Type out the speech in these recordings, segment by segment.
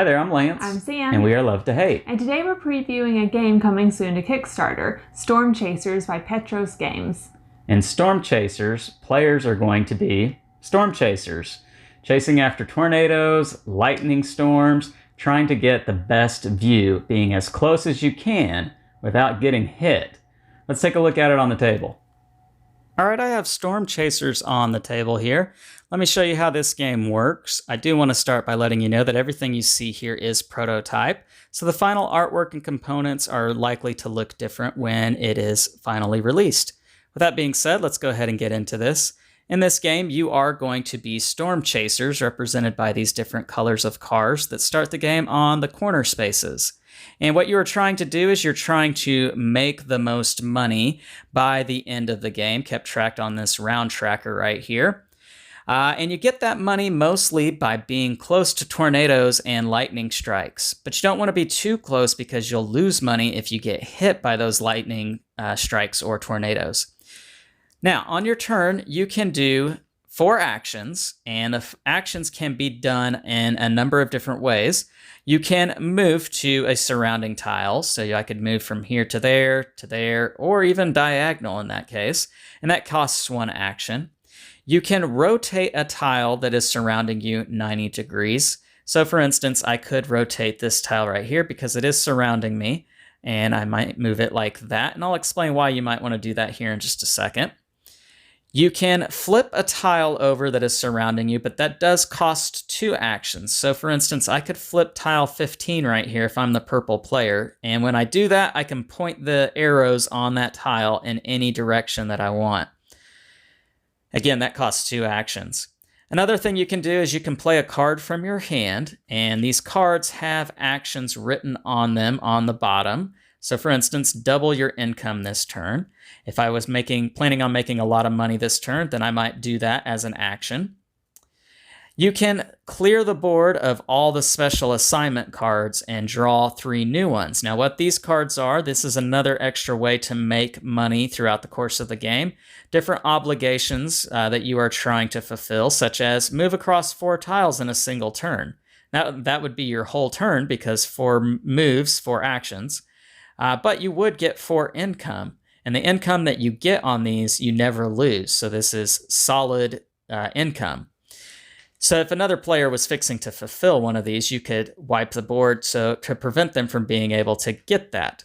there, I'm Lance. I'm Sam. And we are Love to Hate. And today we're previewing a game coming soon to Kickstarter, Storm Chasers by Petros Games. In Storm Chasers, players are going to be storm chasers, chasing after tornadoes, lightning storms, trying to get the best view, being as close as you can without getting hit. Let's take a look at it on the table. All right, I have Storm Chasers on the table here. Let me show you how this game works. I do want to start by letting you know that everything you see here is prototype, so the final artwork and components are likely to look different when it is finally released. With that being said, let's go ahead and get into this. In this game, you are going to be storm chasers, represented by these different colors of cars that start the game on the corner spaces. And what you are trying to do is you're trying to make the most money by the end of the game, kept tracked on this round tracker right here. And you get that money mostly by being close to tornadoes and lightning strikes. But you don't want to be too close because you'll lose money if you get hit by those lightning strikes or tornadoes. Now, on your turn, you can do 4 actions, and the actions can be done in a number of different ways. You can move to a surrounding tile, so I could move from here to there, or even diagonal in that case, and that costs 1 action. You can rotate a tile that is surrounding you 90 degrees. So for instance, I could rotate this tile right here because it is surrounding me, and I might move it like that, and I'll explain why you might want to do that here in just a second. You can flip a tile over that is surrounding you, but that does cost 2 actions. So for instance, I could flip tile 15 right here if I'm the purple player. And when I do that, I can point the arrows on that tile in any direction that I want. Again, that costs 2 actions. Another thing you can do is you can play a card from your hand, and these cards have actions written on them on the bottom. So for instance, double your income this turn. If I was planning on making a lot of money this turn, then I might do that as an action. You can clear the board of all the special assignment cards and draw 3 new ones. Now what these cards are, this is another extra way to make money throughout the course of the game. Different obligations that you are trying to fulfill, such as move across 4 tiles in a single turn. Now that would be your whole turn because 4 moves, 4 actions. But you would get 4 income, and the income that you get on these, you never lose. So this is solid income. So if another player was fixing to fulfill one of these, you could wipe the board to prevent them from being able to get that.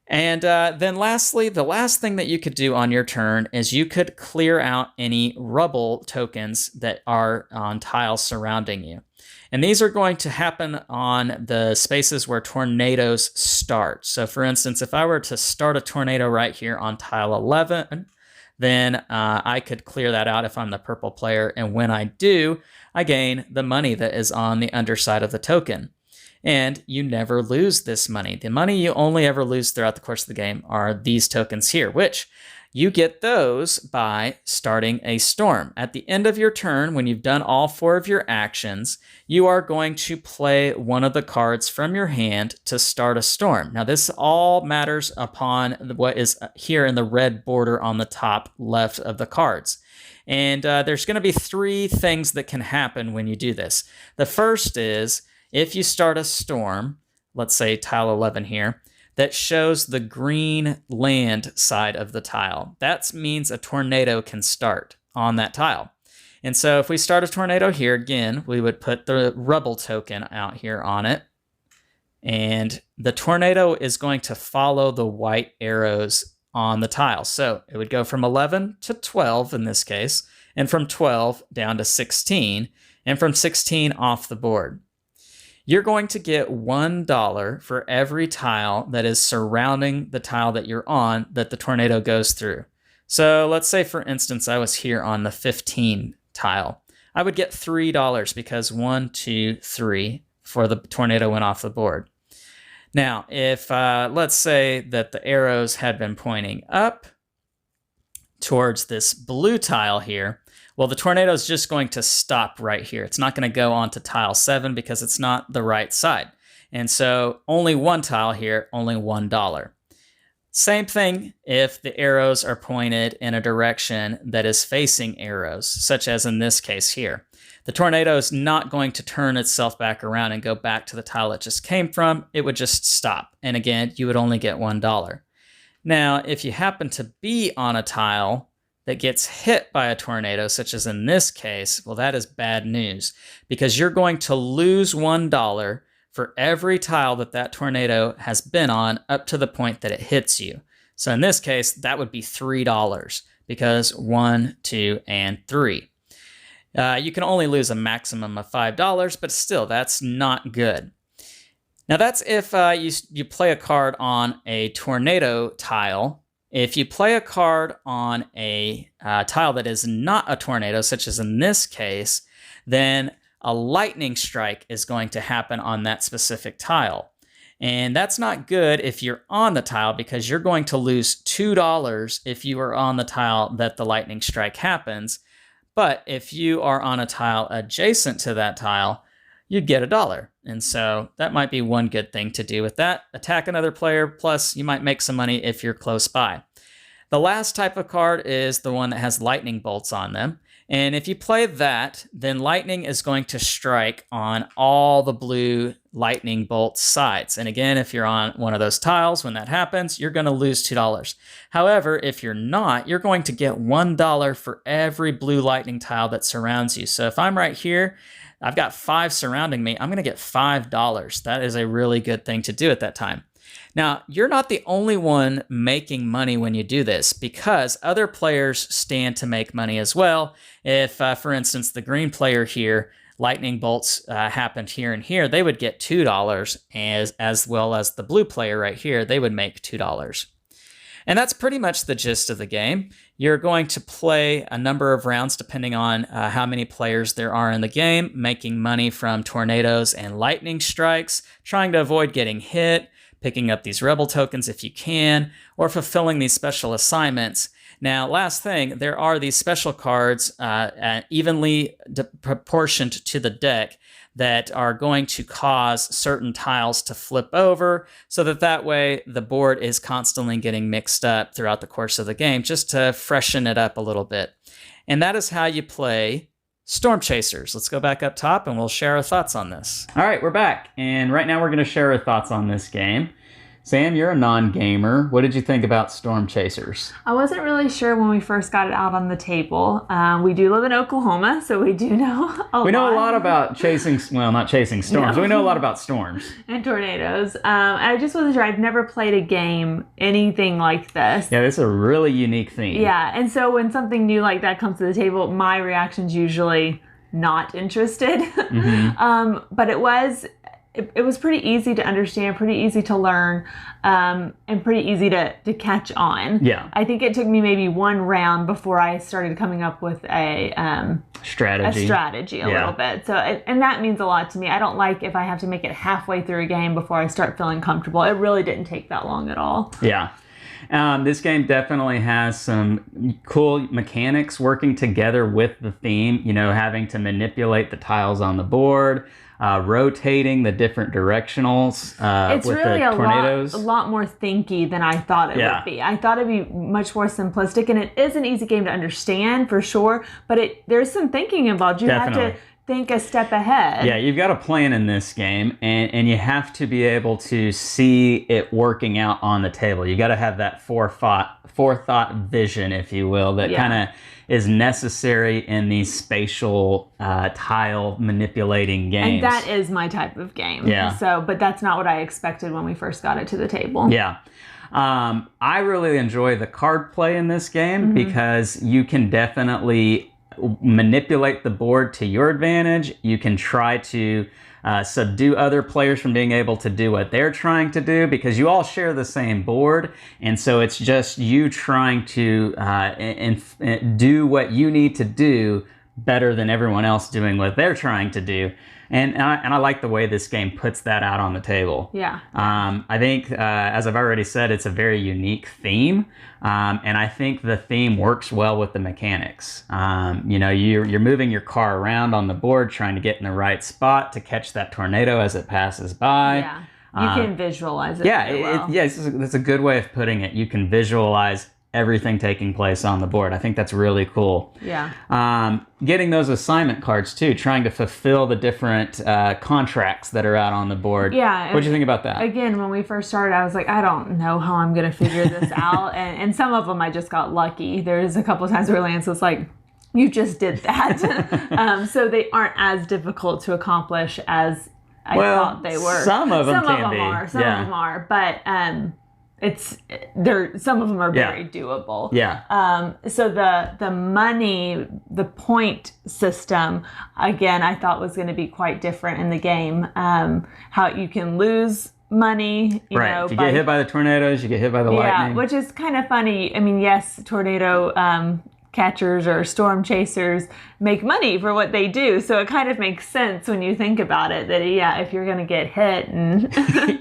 And then lastly, the last thing that you could do on your turn is you could clear out any rubble tokens that are on tiles surrounding you. And these are going to happen on the spaces where tornadoes start. So for instance, if I were to start a tornado right here on tile 11, then I could clear that out if I'm the purple player. And when I do, I gain the money that is on the underside of the token. And you never lose this money. The money you only ever lose throughout the course of the game are these tokens here, which you get those by starting a storm. At the end of your turn, when you've done all 4 of your actions, you are going to play one of the cards from your hand to start a storm. Now, this all matters upon what is here in the red border on the top left of the cards. And there's going to be 3 things that can happen when you do this. The first is if you start a storm, let's say tile 11 here, that shows the green land side of the tile. That means a tornado can start on that tile. And so if we start a tornado here, again, we would put the rubble token out here on it. And the tornado is going to follow the white arrows on the tile. So it would go from 11 to 12 in this case, and from 12 down to 16, and from 16 off the board. You're going to get $1 for every tile that is surrounding the tile that you're on that the tornado goes through. So let's say, for instance, I was here on the 15 tile. I would get $3 because 1, 2, 3 before the tornado went off the board. Now, if let's say that the arrows had been pointing up towards this blue tile here, well, the tornado is just going to stop right here. It's not going to go onto tile 7 because it's not the right side. And so only 1 tile here, only $1. Same thing if the arrows are pointed in a direction that is facing arrows, such as in this case here. The tornado is not going to turn itself back around and go back to the tile it just came from. It would just stop. And again, you would only get $1. Now, if you happen to be on a tile that gets hit by a tornado, such as in this case, well, that is bad news because you're going to lose $1 for every tile that tornado has been on up to the point that it hits you. So in this case, that would be $3 because 1, 2, and 3. You can only lose a maximum of $5, but still, that's not good. Now that's if you play a card on a tornado tile. If you play a card on a tile that is not a tornado, such as in this case, then a lightning strike is going to happen on that specific tile. And that's not good if you're on the tile because you're going to lose $2 if you are on the tile that the lightning strike happens. But if you are on a tile adjacent to that tile, you'd get $1. And so that might be one good thing to do with that. Attack another player, plus you might make some money if you're close by. The last type of card is the one that has lightning bolts on them. And if you play that, then lightning is going to strike on all the blue lightning bolt sides. And again, if you're on one of those tiles, when that happens, you're going to lose $2. However, if you're not, you're going to get $1 for every blue lightning tile that surrounds you. So if I'm right here, I've got 5 surrounding me, I'm going to get $5. That is a really good thing to do at that time. Now, you're not the only one making money when you do this because other players stand to make money as well. If, for instance, the green player here, lightning bolts happened here and here, they would get $2, as well as the blue player right here, they would make $2. And that's pretty much the gist of the game. You're going to play a number of rounds depending on how many players there are in the game, making money from tornadoes and lightning strikes, trying to avoid getting hit, picking up these rebel tokens if you can, or fulfilling these special assignments. Now, last thing, there are these special cards evenly proportioned to the deck that are going to cause certain tiles to flip over so that way the board is constantly getting mixed up throughout the course of the game just to freshen it up a little bit. And that is how you play Storm Chasers. Let's go back up top and we'll share our thoughts on this. All right, we're back. And right now we're going to share our thoughts on this game. Sam, you're a non-gamer. What did you think about Storm Chasers? I wasn't really sure when we first got it out on the table. We do live in Oklahoma, so we do know a lot. We know a lot about chasing, well, not chasing storms. No. We know a lot about storms. And tornadoes. I just wasn't sure. I've never played a game, anything like this. Yeah, this is a really unique theme. Yeah, and so when something new like that comes to the table, my reaction's usually not interested. Mm-hmm. But it was pretty easy to understand, pretty easy to learn, and pretty easy to catch on. Yeah. I think it took me maybe one round before I started coming up with a strategy a little bit. So, and that means a lot to me. I don't like if I have to make it halfway through a game before I start feeling comfortable. It really didn't take that long at all. Yeah. This game definitely has some cool mechanics working together with the theme, you know, having to manipulate the tiles on the board, rotating the different directionals it's with really the tornadoes. a lot more thinky than I thought it would be. I thought it'd be much more simplistic, and it is an easy game to understand for sure, but there's some thinking involved. You have to think a step ahead. Yeah, you've got a plan in this game, and you have to be able to see it working out on the table. You got to have that forethought vision, if you will, that kind of is necessary in these spatial tile manipulating games. And that is my type of game. Yeah. So, but that's not what I expected when we first got it to the table. Yeah. I really enjoy the card play in this game because you can definitely manipulate the board to your advantage. You can try to subdue other players from being able to do what they're trying to do because you all share the same board, and so it's just you trying to do what you need to do better than everyone else doing what they're trying to do. And I like the way this game puts that out on the table. Yeah. I think, as I've already said, it's a very unique theme. And I think the theme works well with the mechanics. You know, you're moving your car around on the board, trying to get in the right spot to catch that tornado as it passes by. Yeah. You can visualize it. Yeah, that's a good way of putting it. You can visualize everything taking place on the board. I think that's really cool. Yeah. Getting those assignment cards too, trying to fulfill the different contracts that are out on the board. Yeah. What do you think about that? Again, when we first started, I was like, I don't know how I'm going to figure this out. And some of them I just got lucky. There's a couple of times where Lance was like, you just did that. So they aren't as difficult to accomplish as I thought they were. Some of them can be. Some of them are. But some of them are very doable. Yeah. So the money, the point system, again, I thought was going to be quite different in the game. How you can lose money, you know. If you get hit by the tornadoes, you get hit by the lightning. Yeah, which is kind of funny. I mean, yes, tornado catchers or storm chasers make money for what they do. So it kind of makes sense when you think about it that, if you're going to get hit and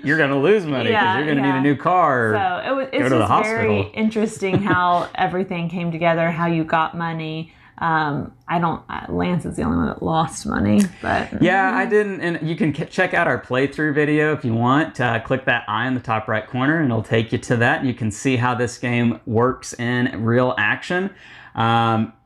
you're going to lose money because you're going to need a new car. So it's just very interesting how everything came together, how you got money. Lance is the only one that lost money, but yeah, I didn't. And you can check out our playthrough video if you want. Click that eye in the top right corner and it'll take you to that. You can see how this game works in real action.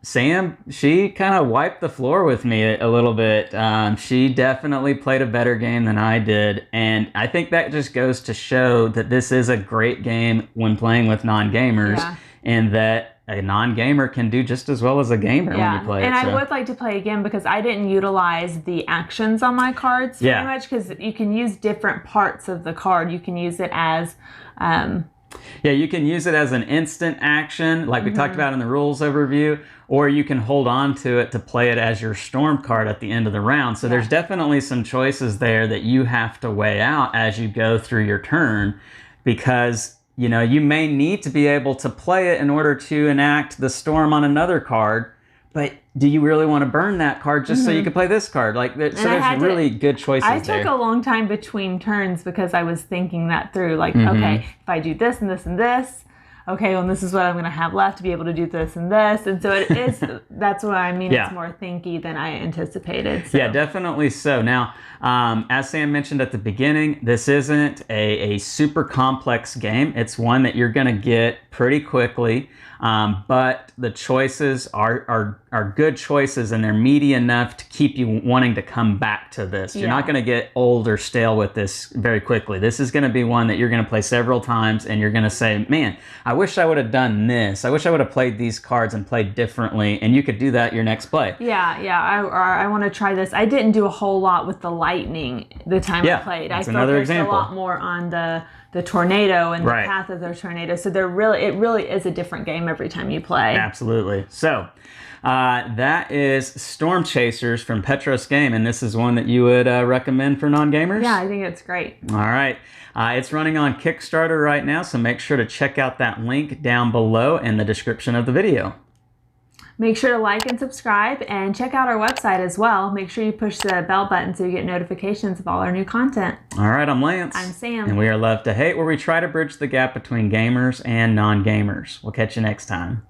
Sam, she kind of wiped the floor with me a little bit. She definitely played a better game than I did. And I think that just goes to show that this is a great game when playing with non-gamers, and that a non-gamer can do just as well as a gamer when you play it. And I would like to play again because I didn't utilize the actions on my cards very much, because you can use different parts of the card. You can use it as you can use it as an instant action, like we talked about in the rules overview, or you can hold on to it to play it as your storm card at the end of the round. So there's definitely some choices there that you have to weigh out as you go through your turn, because you may need to be able to play it in order to enact the storm on another card, but do you really want to burn that card just so you can play this card? So there's really good choices there. I took a long time between turns because I was thinking that through. Like, okay, if I do this and this and this, okay, well, this is what I'm going to have left to be able to do this and this. And so it is, that's what I mean. It's more thinky than I anticipated. So. Yeah, definitely so. Now, as Sam mentioned at the beginning, this isn't a super complex game. It's one that you're going to get pretty quickly. But the choices are good choices, and they're meaty enough to keep you wanting to come back to this. You're not going to get old or stale with this very quickly. This is going to be one that you're going to play several times, and you're going to say, man, I wish I would have done this. I wish I would have played these cards and played differently, and you could do that your next play. I want to try this. I didn't do a whole lot with the lightning the time I played. I focused a lot more on the tornado and the path of the tornado. So it really is a different game every time you play. Absolutely. So that is Storm Chasers from Petros Game, and this is one that you would recommend for non-gamers? Yeah, I think it's great. All right. It's running on Kickstarter right now, so make sure to check out that link down below in the description of the video. Make sure to like and subscribe, and check out our website as well. Make sure you push the bell button so you get notifications of all our new content. All right, I'm Lance. I'm Sam. And we are Love to Hate, where we try to bridge the gap between gamers and non-gamers. We'll catch you next time.